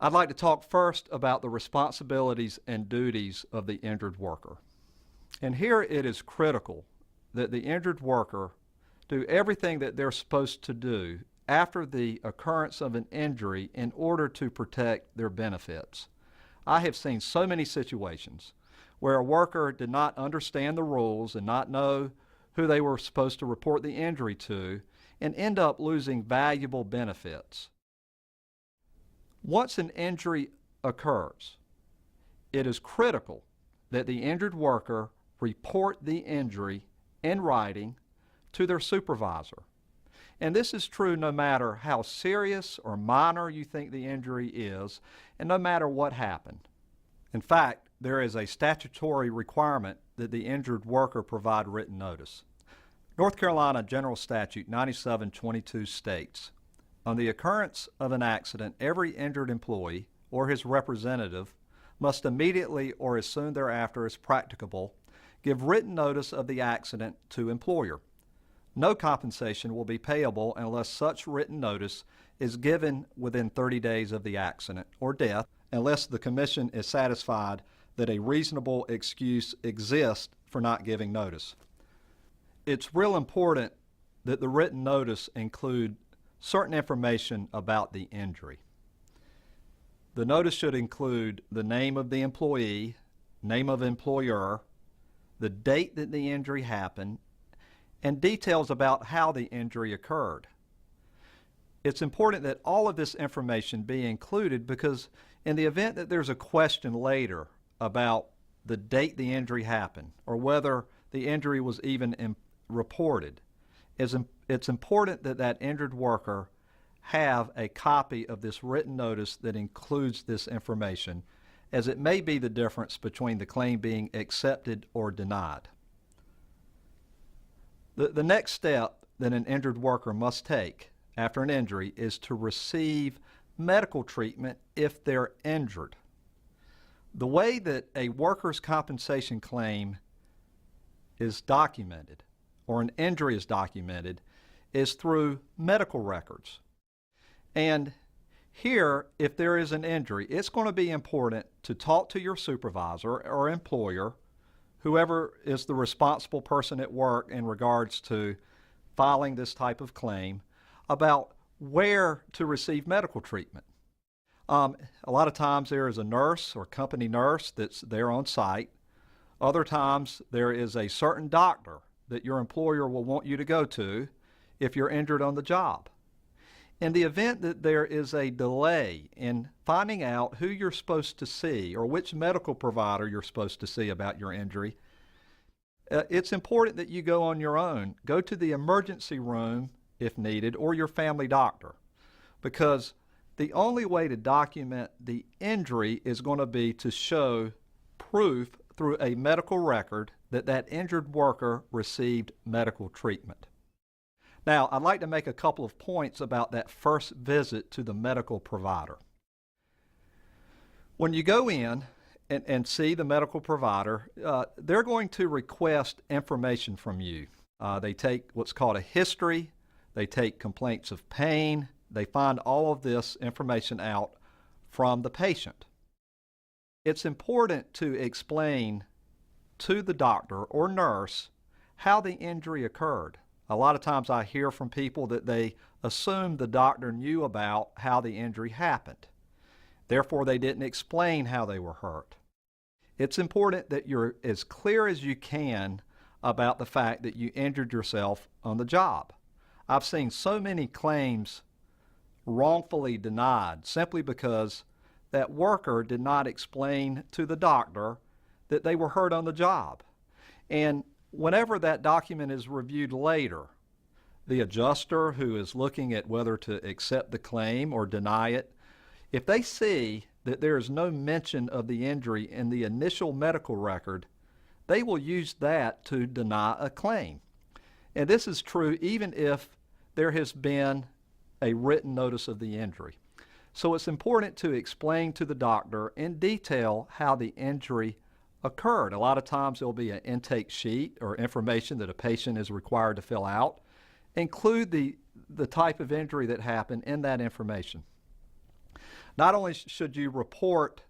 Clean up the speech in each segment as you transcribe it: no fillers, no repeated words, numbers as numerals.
I'd like to talk first about the responsibilities and duties of the injured worker. And here it is critical that the injured worker do everything that they're supposed to do after the occurrence of an injury in order to protect their benefits. I have seen so many situations where a worker did not understand the rules and not know who they were supposed to report the injury to and end up losing valuable benefits. Once an injury occurs, it is critical that the injured worker report the injury in writing to their supervisor. And this is true no matter how serious or minor you think the injury is, and no matter what happened. In fact, there is a statutory requirement that the injured worker provide written notice. North Carolina General Statute 9722 states, on the occurrence of an accident, every injured employee or his representative must immediately or as soon thereafter as practicable give written notice of the accident to employer. No compensation will be payable unless such written notice is given within 30 days of the accident or death, unless the Commission is satisfied that a reasonable excuse exists for not giving notice. It's real important that the written notice include certain information about the injury. The notice should include the name of the employee, name of employer, the date that the injury happened, and details about how the injury occurred. It's important that all of this information be included because in the event that there's a question later about the date the injury happened or whether the injury was even reported, it's important that that injured worker have a copy of this written notice that includes this information, as it may be the difference between the claim being accepted or denied. The next step that an injured worker must take after an injury is to receive medical treatment if they're injured. The way that a workers' compensation claim is documented, or an injury is documented, is through medical records. And here, if there is an injury, it's going to be important to talk to your supervisor or employer, whoever is the responsible person at work in regards to filing this type of claim, about where to receive medical treatment. A lot of times there is a nurse or company nurse that's there on site. Other times there is a certain doctor that your employer will want you to go to if you're injured on the job. In the event that there is a delay in finding out who you're supposed to see or which medical provider you're supposed to see about your injury, it's important that you go on your own. Go to the emergency room if needed, or your family doctor, because the only way to document the injury is going to be to show proof through a medical record that that injured worker received medical treatment. Now, I'd like to make a couple of points about that first visit to the medical provider. When you go in and see the medical provider, they're going to request information from you. They take what's called a history, they take complaints of pain, they find all of this information out from the patient. It's important to explain to the doctor or nurse how the injury occurred. A lot of times I hear from people that they assume the doctor knew about how the injury happened. Therefore, they didn't explain how they were hurt. It's important that you're as clear as you can about the fact that you injured yourself on the job. I've seen so many claims wrongfully denied simply because that worker did not explain to the doctor that they were hurt on the job. And whenever that document is reviewed later, the adjuster who is looking at whether to accept the claim or deny it, if they see that there is no mention of the injury in the initial medical record, they will use that to deny a claim. And this is true even if there has been a written notice of the injury. So it's important to explain to the doctor in detail how the injury occurred. A lot of times there'll be an intake sheet or information that a patient is required to fill out. Include the type of injury that happened in that information. Not only should you report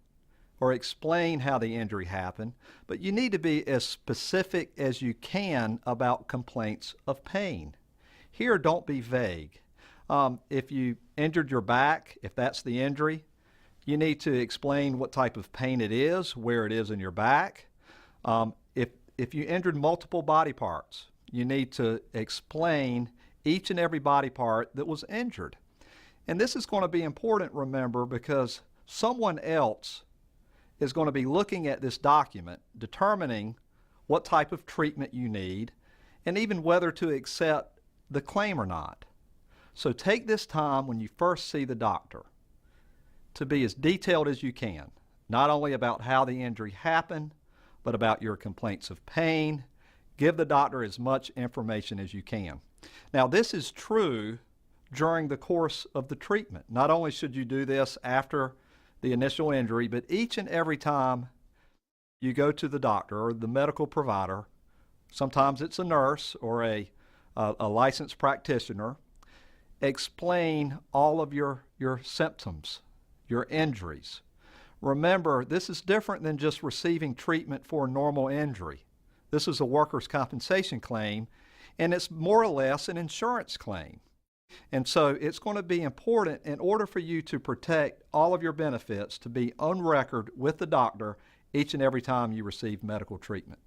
or explain how the injury happened, but you need to be as specific as you can about complaints of pain. Here, don't be vague. If you injured your back, if that's the injury, you need to explain what type of pain it is, where it is in your back. If you injured multiple body parts, you need to explain each and every body part that was injured. And this is going to be important, remember, because someone else is going to be looking at this document, determining what type of treatment you need, and even whether to accept the claim or not. So take this time when you first see the doctor to be as detailed as you can, not only about how the injury happened, but about your complaints of pain. Give the doctor as much information as you can. Now, this is true during the course of the treatment. Not only should you do this after the initial injury, but each and every time you go to the doctor or the medical provider, sometimes it's a nurse or a licensed practitioner, explain all of your symptoms, your injuries. Remember, this is different than just receiving treatment for a normal injury. This is a workers' compensation claim, and it's more or less an insurance claim. And so it's going to be important, in order for you to protect all of your benefits, to be on record with the doctor each and every time you receive medical treatment.